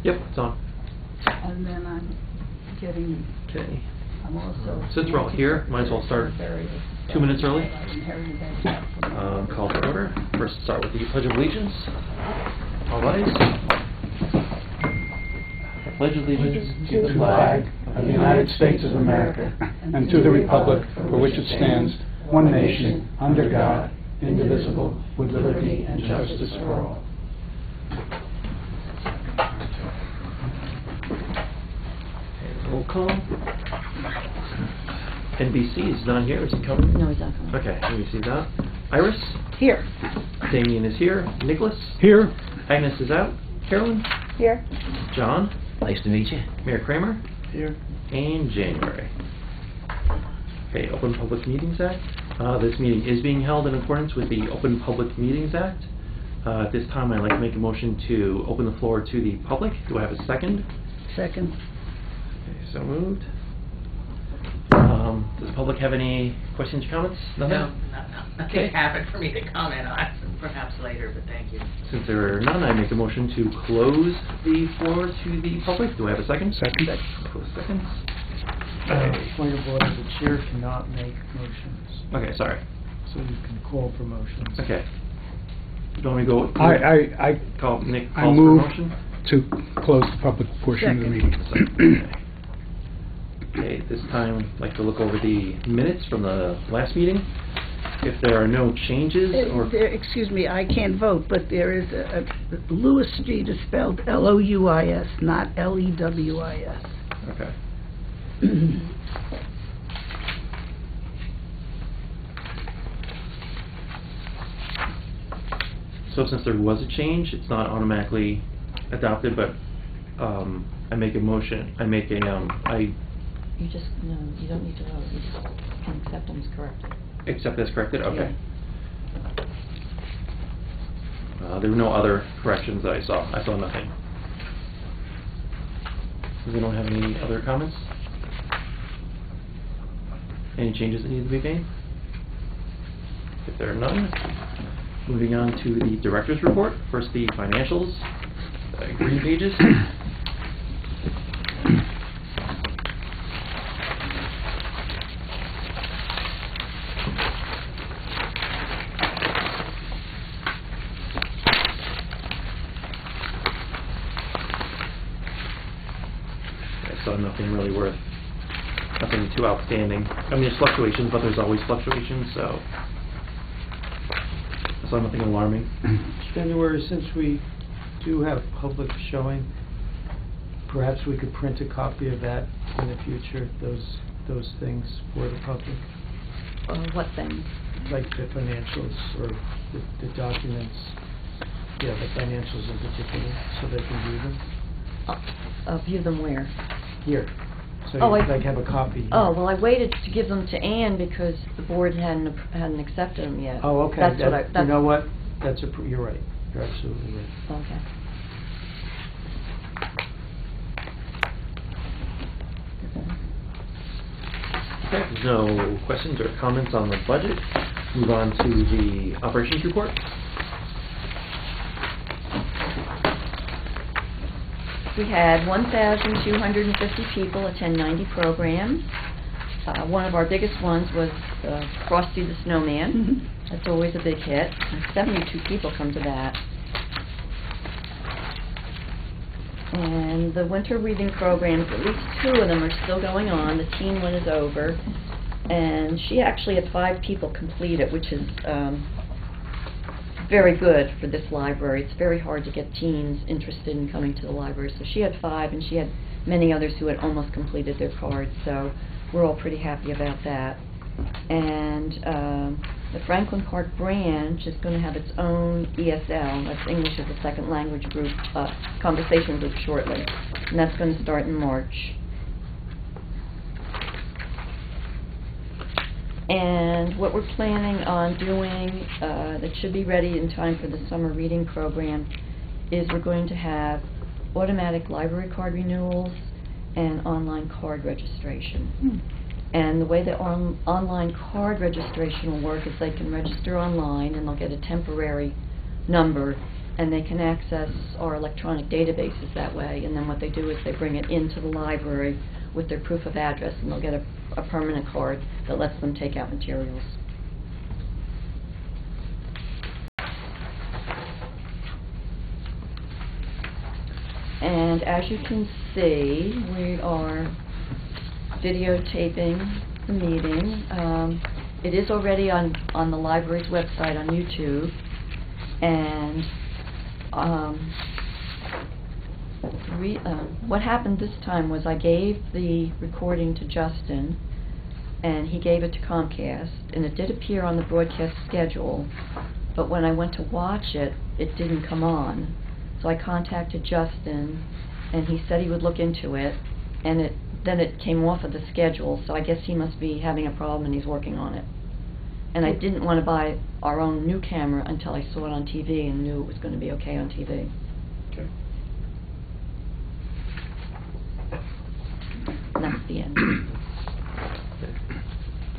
Yep, it's on. And then I'm getting... Okay. I'm also... Since we're all here, might as well start 2 minutes early. Call to order. First, start with the Pledge of Allegiance. All rise. I pledge allegiance to the flag of the United States of America and to the republic for which it stands, one nation, under God, indivisible, with liberty and justice for all. Roll call. NBC is not here. Is he coming? No, he's not coming. Okay, NBC is out. Iris? Here. Damien is here. Nicholas? Here. Agnes is out. Carolyn? Here. John? Nice to meet you. Mayor Kramer? Here. And January. Okay, Open Public Meetings Act. This meeting is being held in accordance with the Open Public Meetings Act. At this time, I'd like to make a motion to open the floor to the public. Do I have a second? Second. Okay, so moved. Does the public have any questions or comments? Nothing? No, nothing Okay. happened for me to comment on, perhaps later, but thank you. Since there are none, I make a motion to close the floor to the public. Do I have a second? Second. Close seconds. Point of order, the chair cannot make motions, Okay, sorry. so you can call for motions. Okay. Do you want me to go? I Call Nick I calls for move motion. to close the public portion of the meeting. Okay, at this time, I'd like to look over the minutes from the last meeting. If there are no changes or... Excuse me, I can't vote, but there is Lewis Street is spelled L-O-U-I-S, not L-E-W-I-S. Okay. So since there was a change, it's not automatically adopted, but I make a motion. You just, no, you don't need to vote. You just can accept them as corrected. Accept as corrected? Okay. There were no other corrections that I saw. I saw nothing. Does anyone have any other comments? Any changes that need to be made? If there are none, moving on to the director's report. First, the financials, green pages. I saw nothing really nothing too outstanding. I mean, there's fluctuations, but there's always fluctuations, so I saw nothing alarming. January, since we do have public showing, perhaps we could print a copy of that in the future, those things for the public, What things? like the financials or the documents, the financials in particular, so they can view them. View them where? Here. So Oh, you I- have a copy here. Oh, well, I waited to give them to Ann because the board hadn't accepted them yet. Oh, okay. That's what I... You know what? You're right. You're absolutely right. Okay. Okay, if there's no questions or comments on the budget, move on to the operations report. We had 1,250 people attend 90 programs. One of our biggest ones was Frosty the Snowman. Mm-hmm. That's always a big hit. 72 people come to that. And the winter reading programs, at least 2 of them are still going on. The teen one is over. And she actually had 5 people complete it, which is very good for this library. It's very hard to get teens interested in coming to the library. So she had 5, and she had many others who had almost completed their cards. So we're all pretty happy about that. And the Franklin Park branch is going to have its own ESL, that's English as a Second Language group, conversation group shortly. And that's going to start in March. And what we're planning on doing that should be ready in time for the summer reading program is we're going to have automatic library card renewals and online card registration. And the way the online card registration will work is they can register online and they'll get a temporary number, and they can access our electronic databases that way. And then what they do is they bring it into the library with their proof of address, and they'll get a permanent card that lets them take out materials. And as you can see, we are videotaping the meeting. It is already on the library's website on YouTube, and what happened this time was I gave the recording to Justin, and he gave it to Comcast, and it did appear on the broadcast schedule, but when I went to watch it, it didn't come on. So I contacted Justin, and he said he would look into it, and then it came off of the schedule, so I guess he must be having a problem and he's working on it. And I didn't want to buy our own new camera until I saw it on TV and knew it was going to be okay on TV. Okay. And that's the end.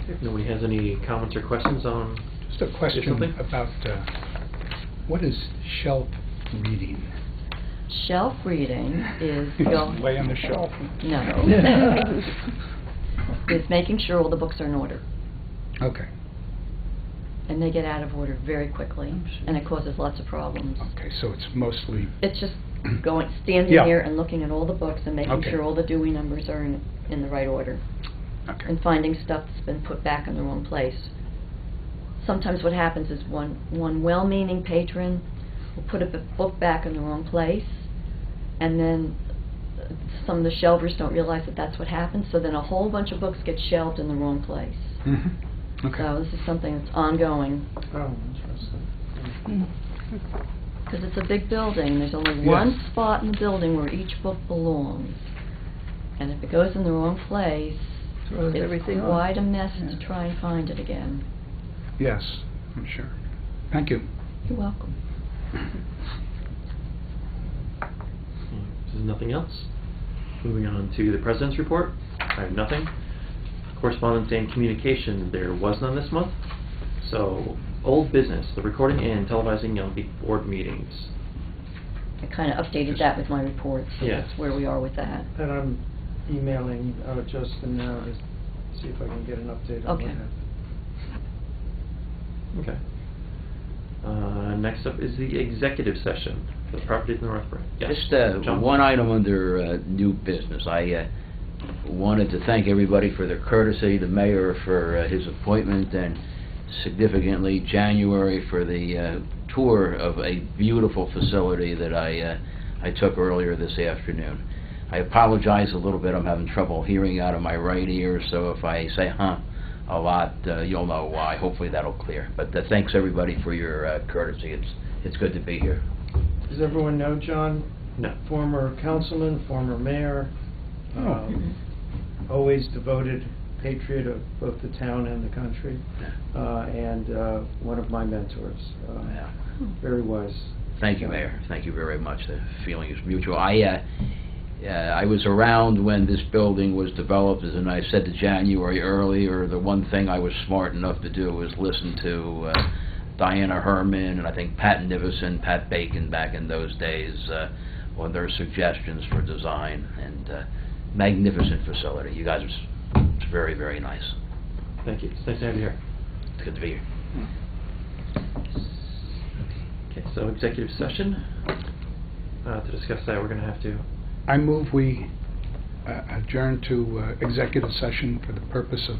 If nobody has any comments or questions on... Just a question something? about what is shelf reading? Shelf reading is Way on the shelf. No. Is making sure all the books are in order. Okay. And they get out of order very quickly, and it causes lots of problems. Okay, so it's mostly... It's just standing Yeah. here and looking at all the books and making Okay. sure all the Dewey numbers are in the right order. Okay. And finding stuff that's been put back in the wrong place. Sometimes what happens is one well-meaning patron will put a book back in the wrong place, and then some of the shelvers don't realize that that's what happens, so then a whole bunch of books get shelved in the wrong place. Mm-hmm. Okay. So this is something that's ongoing. Oh, interesting. Because it's a big building, there's only Yes. one spot in the building where each book belongs. And if it goes in the wrong place, Throws it's everything off. quite a mess Yeah. to try and find it again. Yes, I'm sure. Thank you. You're welcome. There's nothing else. Moving on to the President's Report. I have nothing. Correspondence and communication, there was none this month. So, old business, the recording and televising of the board meetings. I kind of updated that with my report, so Yeah. that's where we are with that. And I'm emailing Justin now to see if I can get an update on what Okay. happened. Okay. Next up is the executive session for the property in Northborough. Yes, Just John? one item under new business. I wanted to thank everybody for their courtesy, the mayor for his appointment, and significantly January for the tour of a beautiful facility that I took earlier this afternoon. I apologize a little bit. I'm having trouble hearing out of my right ear, so if I say a lot, you'll know why. Hopefully that'll clear. But thanks everybody for your courtesy. It's good to be here. Does everyone know John? No. Former councilman, former mayor, always devoted patriot of both the town and the country, and one of my mentors. Yeah. Very wise. Thank you, Mayor. Thank you very much. The feeling is mutual. I was around when this building was developed, and I said to January earlier, the one thing I was smart enough to do was listen to Diana Herman and I think Pat Nivison, Pat Bacon back in those days on their suggestions for design, and magnificent facility. You guys, it's very, very nice. Thank you. It's nice to have you here. It's good to be here. Okay, so executive session. To discuss that, we're going to have to... I move we adjourn to executive session for the purpose of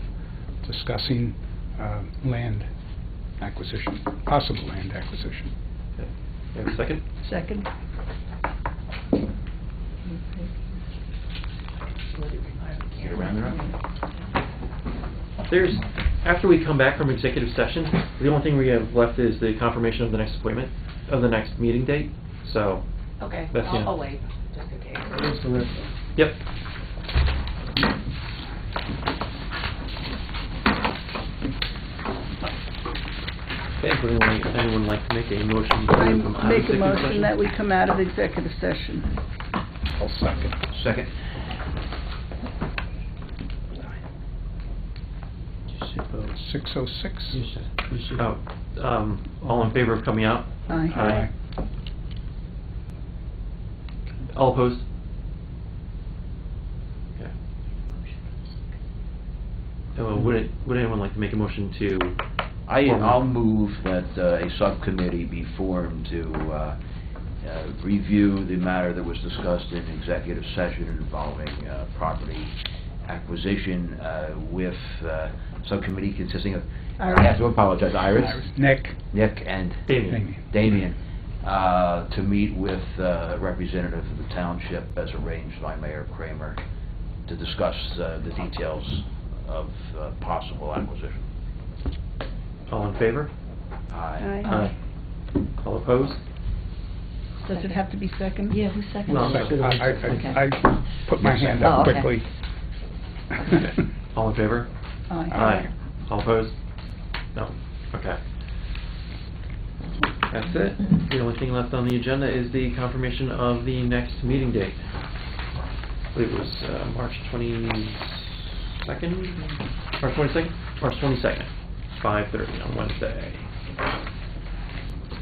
discussing land acquisition, possible land acquisition. Okay. You have a second? Second. Get around there. There's, after we come back from executive session, the only thing we have left is the confirmation of the next appointment, of the next meeting date. So, Okay, That's the end. I'll wait, just in case. Where's the rest? yep. Okay, would anyone like to make a motion to I come out of make a executive motion session? that we come out of executive session. I'll second. Second. 6:06. You should. Oh, all in favor of coming out? Aye. Aye. All opposed? Okay. Would anyone like to make a motion to? I'll move that a subcommittee be formed to review the matter that was discussed in executive session involving property acquisition with subcommittee consisting of, Iris. I have to apologize, Iris, Nick. and Damien. Damien, to meet with a representative of the township as arranged by Mayor Kramer to discuss the details of possible acquisition. All in favor? Aye. Aye. All opposed? Does it have to be second? Yeah, who's second? No, I put my hand up Oh, okay. quickly. Okay. All in favor? Aye. All opposed? No. Okay. That's it. The only thing left on the agenda is the confirmation of the next meeting date. I believe it was March 22nd? March 22nd? March 22nd. 5:30 on Wednesday.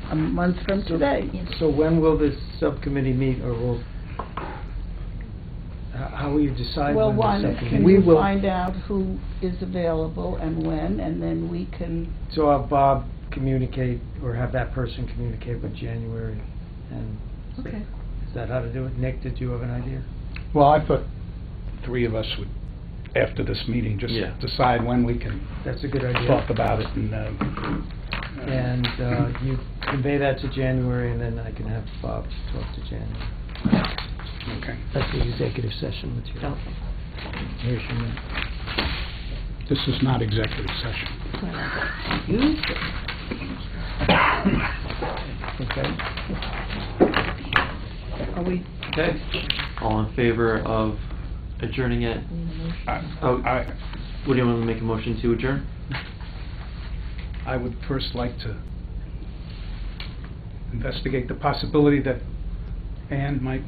A month from today. So when will this subcommittee meet, or will, how will you decide Well, when one, the can subcommittee? We you will- find out who is available and when, and then we can, So have Bob communicate, or have that person communicate with January, and Okay. is that how to do it? Nick, did you have an idea? Well, I thought three of us would, after this meeting, just Yeah. decide when we can That's a good idea. talk about it And you convey that to January, and then I can have Bob talk to January. Okay. That's the executive session material. Okay. Here's your minute. This is not executive session. Okay? are we, Okay. All in favor of adjourning it? Would anyone make a motion to adjourn? I would first like to investigate the possibility that Ann might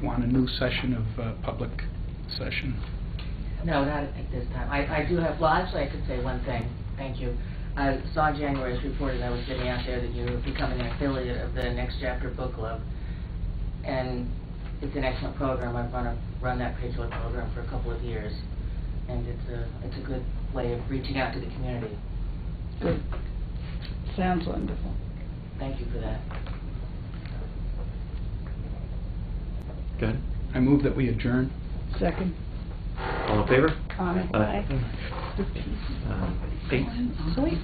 want a new session of public session. No, not at this time. I do have, well, actually, I could say one thing. Thank you. I saw January's report, and I was getting out there that you're becoming an affiliate of the Next Chapter Book Club. And it's an excellent program. I've run that particular program for a couple of years. And it's a good way of reaching out to the community. good. Sounds wonderful. Thank you for that. Good. I move that we adjourn. Second? All in favor? Aye. Aye. 8. Sweet.